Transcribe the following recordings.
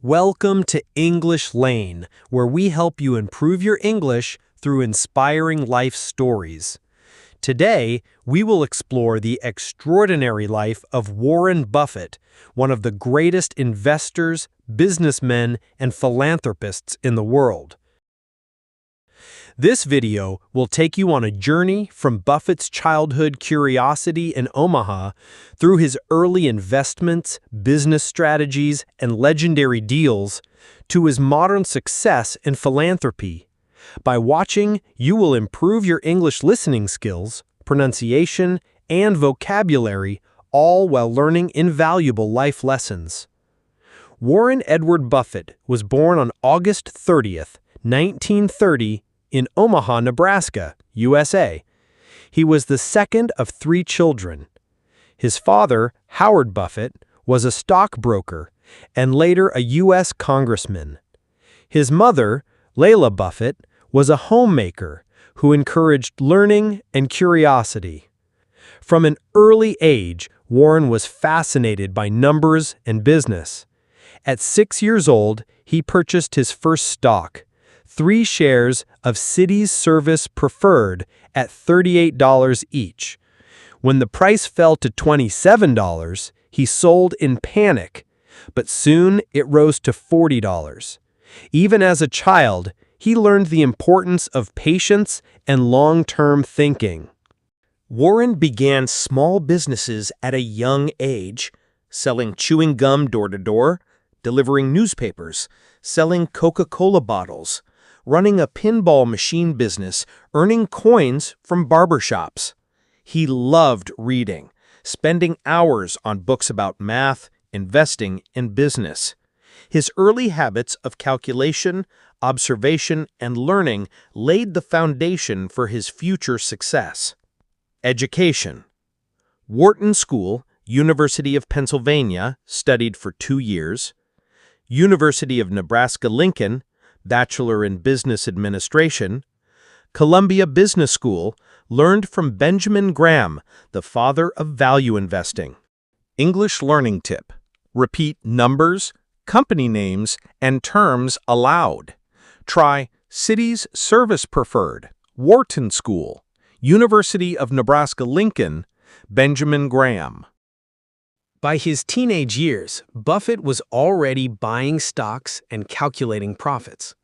Welcome to English Lane, where we help you improve your English through inspiring life stories. Today, we will explore the extraordinary life of Warren Buffett, one of the greatest investors, businessmen, and philanthropists in the world. This video will take you on a journey from Buffett's childhood curiosity in Omaha through his early investments, business strategies, and legendary deals to his modern success in philanthropy. By watching, you will improve your English listening skills, pronunciation, and vocabulary, all while learning invaluable life lessons. Warren Edward Buffett was born on August 30th, 1930, in Omaha, Nebraska, USA. He was the second of 3 children. His father, Howard Buffett, was a stockbroker and later a U.S. congressman. His mother, Layla Buffett, was a homemaker who encouraged learning and curiosity. From an early age, Warren was fascinated by numbers and business. At 6 years old, he purchased his first stock, 3 shares of Cities Service Preferred at $38 each. When the price fell to $27, he sold in panic, but soon it rose to $40. Even as a child, he learned the importance of patience and long-term thinking. Warren began small businesses at a young age, selling chewing gum door-to-door, delivering newspapers, selling Coca-Cola bottles, running a pinball machine business, earning coins from barbershops. He loved reading, spending hours on books about math, investing, and business. His early habits of calculation, observation, and learning laid the foundation for his future success. Education. Wharton School, University of Pennsylvania, studied for 2 years. University of Nebraska-Lincoln, Bachelor in Business Administration. Columbia Business School, learned from Benjamin Graham, the father of value investing. English learning tip. Repeat numbers, company names, and terms aloud. Try Cities Service Preferred, Wharton School, University of Nebraska-Lincoln, Benjamin Graham. By his teenage years, Buffett was already buying stocks and calculating profits.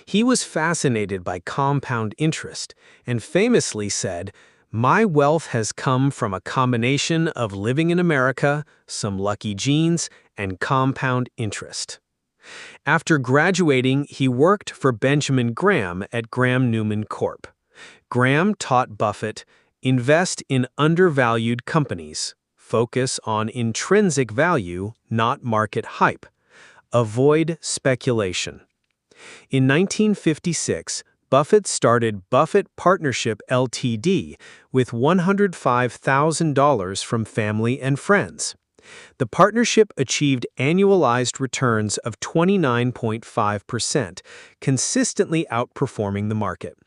He was fascinated by compound interest and famously said, "My wealth has come from a combination of living in America, some lucky genes, and compound interest." After graduating, he worked for Benjamin Graham at Graham-Newman Corp. Graham taught Buffett, "Invest in undervalued companies. Focus on intrinsic value, not market hype. Avoid speculation." In 1956, Buffett started Buffett Partnership Ltd. with $105,000 from family and friends. The partnership achieved annualized returns of 29.5%, consistently outperforming the market.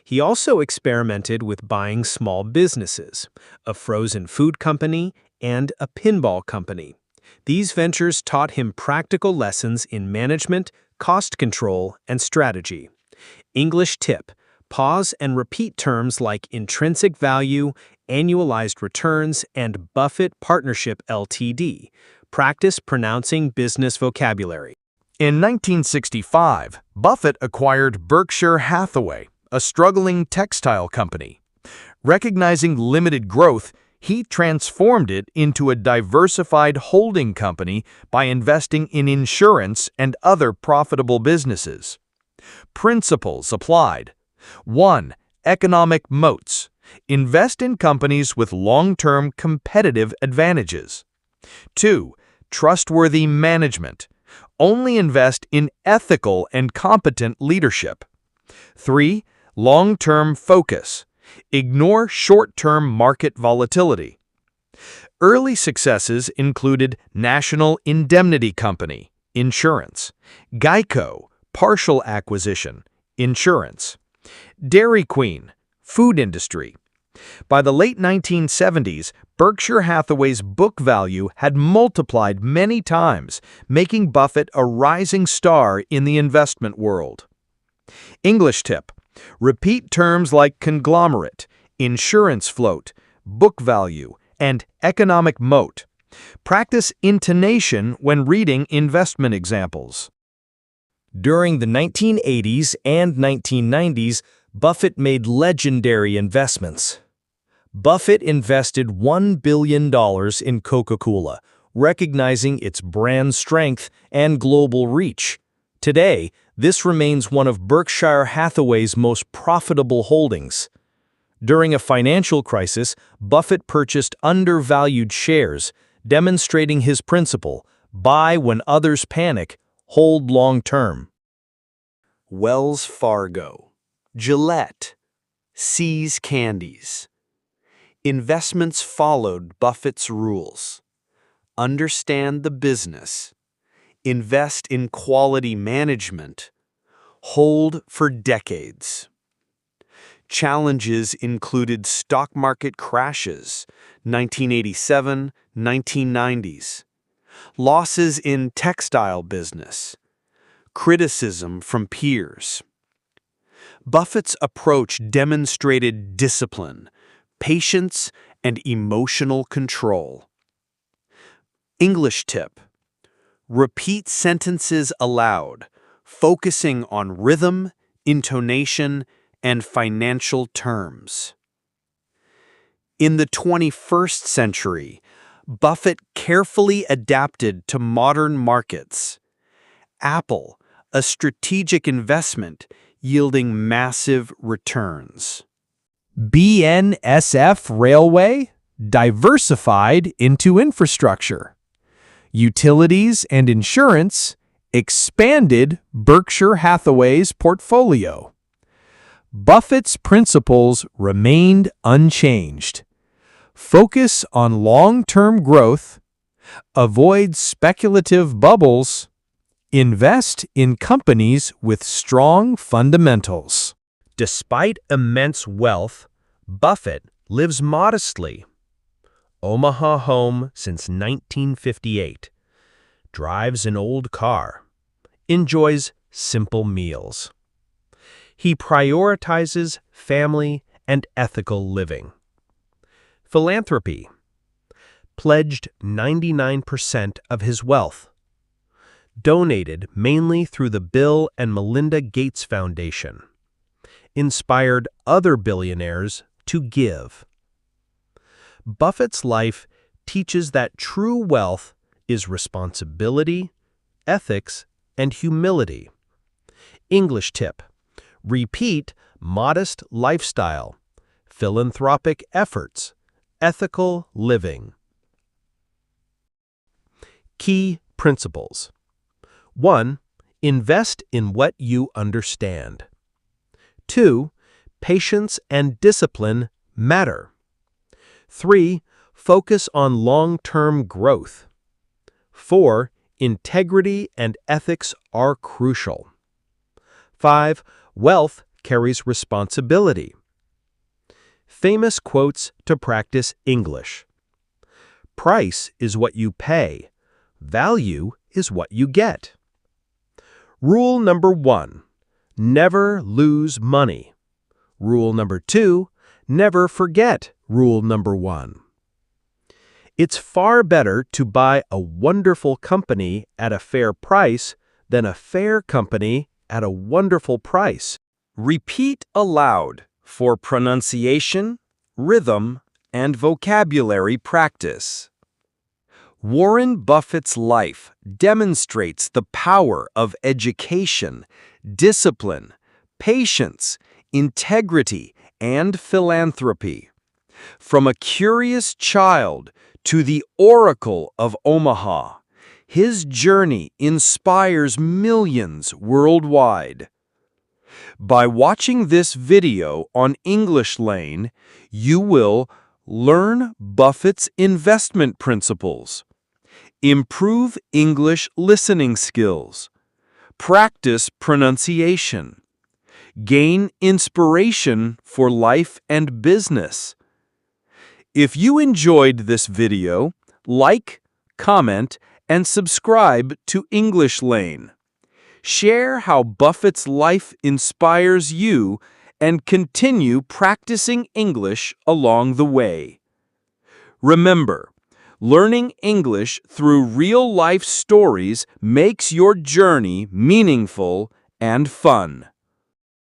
He also experimented with buying small businesses, a frozen food company, and a pinball company. These ventures taught him practical lessons in management, cost control, and strategy. English tip: pause and repeat terms like intrinsic value, annualized returns, and Buffett Partnership Ltd. Practice pronouncing business vocabulary. In 1965, Buffett acquired Berkshire Hathaway, a struggling textile company. Recognizing limited growth, he transformed it into a diversified holding company by investing in insurance and other profitable businesses. Principles applied. 1. Economic moats. Invest in companies with long-term competitive advantages. 2. Trustworthy management. Only invest in ethical and competent leadership. 3. Long-term focus. Ignore short-term market volatility. Early successes included National Indemnity Company, insurance; Geico, partial acquisition, insurance; Dairy Queen, food industry; By the late 1970s, Berkshire Hathaway's book value had multiplied many times, making Buffett a rising star in the investment world. English tip: repeat terms like conglomerate, insurance float, book value, and economic moat. Practice intonation when reading investment examples. During the 1980s and 1990s, Buffett made legendary investments. Buffett invested $1 billion in Coca-Cola, recognizing its brand strength and global reach. Today, this remains one of Berkshire Hathaway's most profitable holdings. During a financial crisis, Buffett purchased undervalued shares, demonstrating his principle: buy when others panic, hold long-term. Wells Fargo, Gillette, See's Candies. Investments followed Buffett's rules. Understand the business. Invest in quality management. Hold for decades. Challenges included stock market crashes, 1987, 1990s. Losses in textile business. Criticism from peers. Buffett's approach demonstrated discipline, patience, and emotional control. English tip: repeat sentences aloud, focusing on rhythm, intonation, and financial terms. In the 21st century, Buffett carefully adapted to modern markets. Apple, a strategic investment, yielding massive returns. BNSF Railway diversified into infrastructure. Utilities and insurance expanded Berkshire Hathaway's portfolio. Buffett's principles remained unchanged. Focus on long-term growth, avoid speculative bubbles, invest in companies with strong fundamentals. Despite immense wealth, Buffett lives modestly. Omaha home since 1958. Drives an old car. Enjoys simple meals. He prioritizes family and ethical living. Philanthropy. Pledged 99% of his wealth. Donated mainly through the Bill and Melinda Gates Foundation. Inspired other billionaires to give. Buffett's life teaches that true wealth is responsibility, ethics, and humility. English tip: repeat modest lifestyle, philanthropic efforts, ethical living. Key principles. 1. Invest in what you understand. 2. Patience and discipline matter. 3. Focus on long-term growth. 4. Integrity and ethics are crucial. 5. Wealth carries responsibility. Famous quotes to practice English. Price is what you pay. Value is what you get. Rule number 1. Never lose money. Rule number 2. Never forget rule number 1. It's far better to buy a wonderful company at a fair price than a fair company at a wonderful price. Repeat aloud for pronunciation, rhythm, and vocabulary practice. Warren Buffett's life demonstrates the power of education, discipline, patience, integrity, and philanthropy. From a curious child to the Oracle of Omaha, his journey inspires millions worldwide. By watching this video on English Lane, you will learn Buffett's investment principles, improve English listening skills, practice pronunciation, gain inspiration for life and business, If you enjoyed this video, like, comment, and subscribe to English Lane. Share how Buffett's life inspires you and continue practicing English along the way. Remember, learning English through real-life stories makes your journey meaningful and fun.